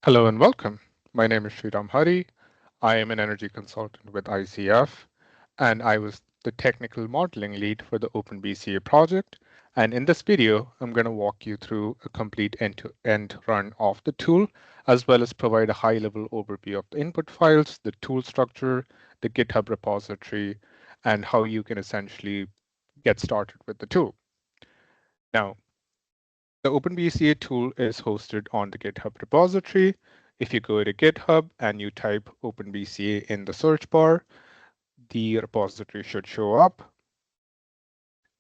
Hello and welcome. My name is Sriram Hari. I am an energy consultant with ICF, and I was the technical modeling lead for the OpenBCA project. And in this video, I'm going to walk you through a complete end-to-end run of the tool, as well as provide a high-level overview of the input files, the tool structure, the GitHub repository, and how you can essentially get started with the tool. Now, the OpenBCA tool is hosted on the GitHub repository. If you go to GitHub and you type OpenBCA in the search bar, the repository should show up.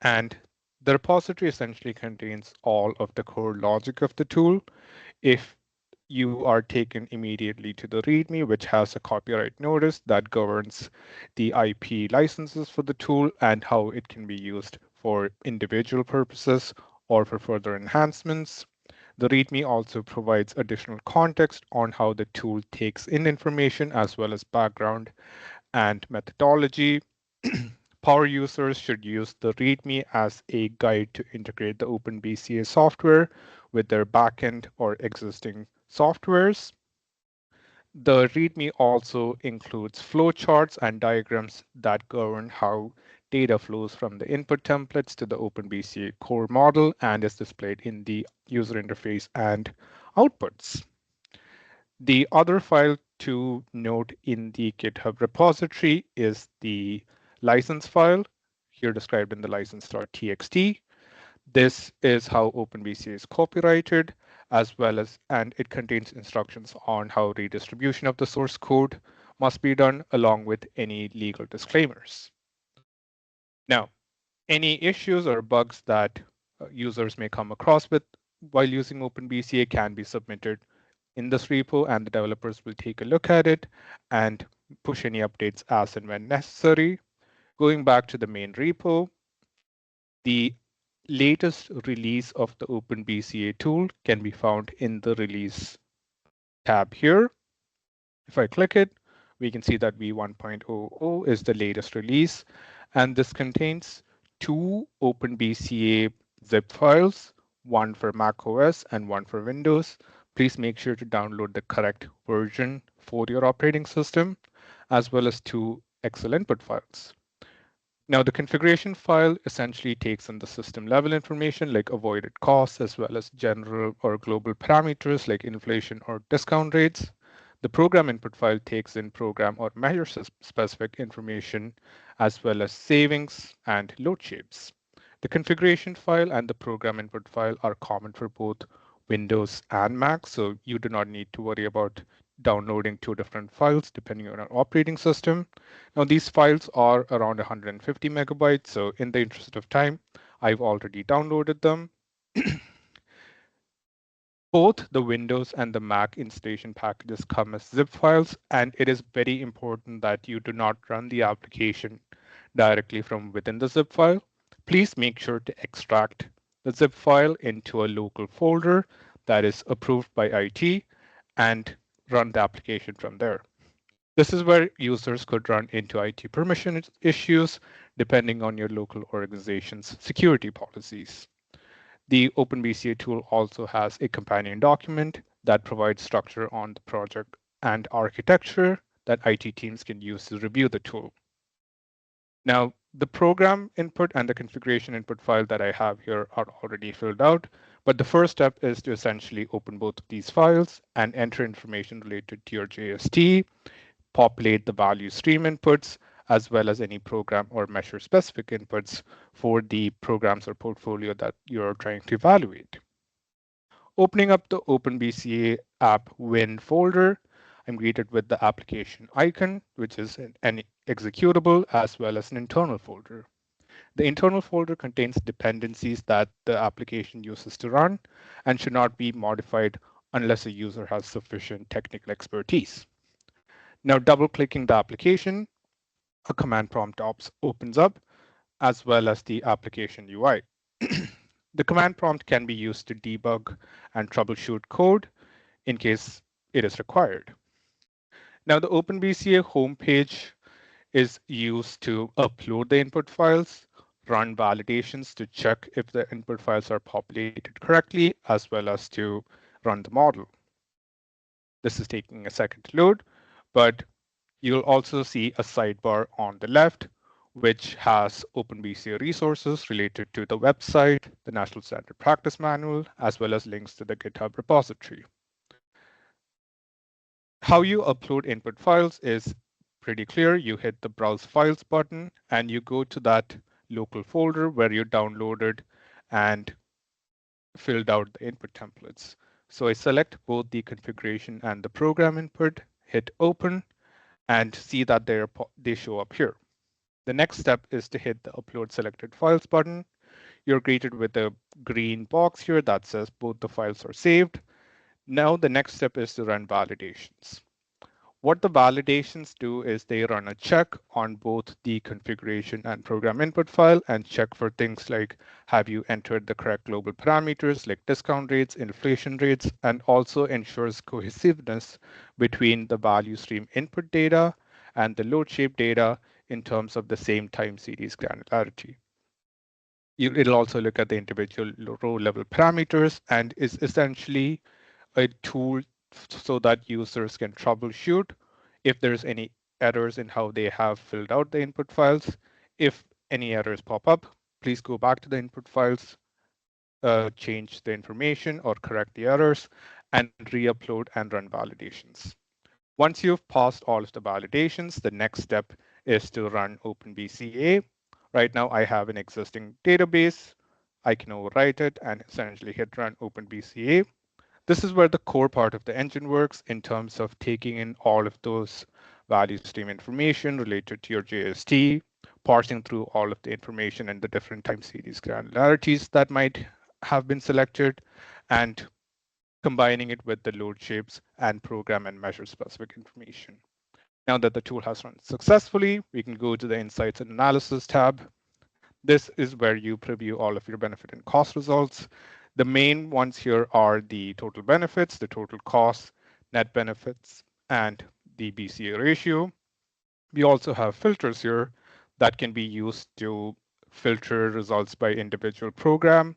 And the repository essentially contains all of the core logic of the tool. If you are taken immediately to the README, which has a copyright notice that governs the IP licenses for the tool and how it can be used for individual purposes or for further enhancements. The README also provides additional context on how the tool takes in information as well as background and methodology. Power users should use the README as a guide to integrate the OpenBCA software with their backend or existing softwares. The README also includes flowcharts and diagrams that govern how data flows from the input templates to the OpenBCA core model and is displayed in the user interface and outputs. The other file to note in the GitHub repository is the license file, here described in the license.txt. This is how OpenBCA is copyrighted, as well as, and it contains instructions on how redistribution of the source code must be done, along with any legal disclaimers. Now, any issues or bugs that users may come across with while using OpenBCA can be submitted in this repo, and the developers will take a look at it and push any updates as and when necessary. Going back to the main repo, the latest release of the OpenBCA tool can be found in the release tab here. If I click it, we can see that v1.00 is the latest release, and this contains two OpenBCA zip files, one for macOS and one for Windows. Please make sure to download the correct version for your operating system, as well as two Excel input files. Now, the configuration file essentially takes in the system level information like avoided costs, as well as general or global parameters like inflation or discount rates. The program input file takes in program or measure specific information, as well as savings and load shapes. The configuration file and the program input file are common for both Windows and Mac, so you do not need to worry about downloading two different files depending on your operating system. Now, these files are around 150 megabytes, so in the interest of time, I've already downloaded them. Both the Windows and the Mac installation packages come as zip files, and it is very important that you do not run the application directly from within the zip file. Please make sure to extract the zip file into a local folder that is approved by IT and run the application from there. This is where users could run into IT permission issues depending on your local organization's security policies. The OpenBCA tool also has a companion document that provides structure on the project and architecture that IT teams can use to review the tool. Now, the program input and the configuration input file that I have here are already filled out, but the first step is to essentially open both of these files and enter information related to your JST, populate the value stream inputs, as well as any program or measure specific inputs for the programs or portfolio that you're trying to evaluate. Opening up the OpenBCA app win folder, I'm greeted with the application icon, which is an executable as well as an internal folder. The internal folder contains dependencies that the application uses to run and should not be modified unless a user has sufficient technical expertise. Now, double clicking the application, a command prompt opens up, as well as the application UI. The command prompt can be used to debug and troubleshoot code in case it is required. Now, the OpenBCA homepage is used to upload the input files, run validations to check if the input files are populated correctly, as well as to run the model. This is taking a second to load, but you'll also see a sidebar on the left, which has OpenBCA resources related to the website, the National Standard Practice Manual, as well as links to the GitHub repository. How you upload input files is pretty clear. You hit the Browse Files button and you go to that local folder where you downloaded and filled out the input templates. So I select both the configuration and the program input, hit open, and see that they show up here. The next step is to hit the Upload Selected Files button. You're greeted with a green box here that says both the files are saved. Now the next step is to run validations. What the validations do is they run a check on both the configuration and program input file and check for things like have you entered the correct global parameters like discount rates, inflation rates, and also ensures cohesiveness between the value stream input data and the load shape data in terms of the same time series granularity. It'll also look at the individual row level parameters and is essentially a tool so that users can troubleshoot if there's any errors in how they have filled out the input files. If any errors pop up, please go back to the input files, change the information or correct the errors, and re-upload and run validations. Once you've passed all of the validations, the next step is to run OpenBCA. Right now, I have an existing database. I can overwrite it and essentially hit run OpenBCA. This is where the core part of the engine works in terms of taking in all of those value stream information related to your JST, parsing through all of the information and the different time series granularities that might have been selected, and combining it with the load shapes and program and measure specific information. Now that the tool has run successfully, we can go to the Insights and Analysis tab. This is where you preview all of your benefit and cost results. The main ones here are the total benefits, the total costs, net benefits, and the BCA ratio. We also have filters here that can be used to filter results by individual program,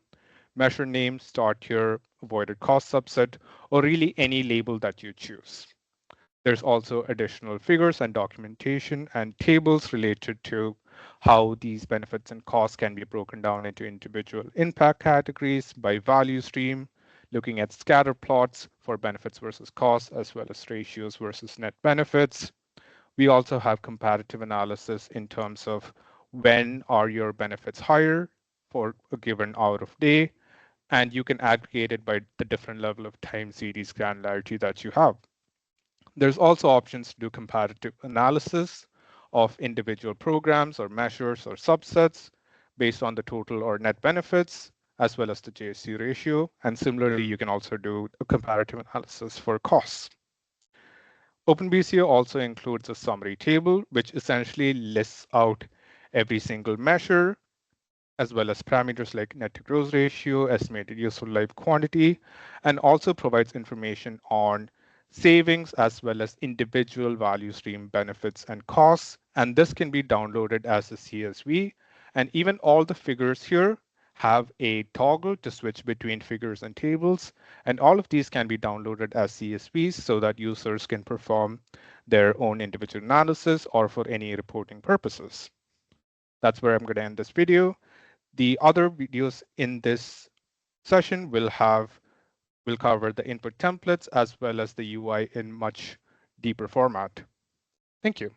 measure name, start here, avoided cost subset, or really any label that you choose. There's also additional figures and documentation and tables related to how these benefits and costs can be broken down into individual impact categories by value stream, looking at scatter plots for benefits versus costs, as well as ratios versus net benefits. We also have comparative analysis in terms of when are your benefits higher for a given hour of day, and you can aggregate it by the different level of time series granularity that you have. There's also options to do comparative analysis of individual programs or measures or subsets based on the total or net benefits, as well as the JSC ratio. And similarly, you can also do a comparative analysis for costs. OpenBCA also includes a summary table, which essentially lists out every single measure as well as parameters like net to gross ratio, estimated useful life quantity, and also provides information on savings as well as individual value stream benefits and costs. And this can be downloaded as a CSV. And even all the figures here have a toggle to switch between figures and tables. And all of these can be downloaded as CSVs so that users can perform their own individual analysis or for any reporting purposes. That's where I'm going to end this video. The other videos in this session will cover the input templates as well as the UI in much deeper format. Thank you.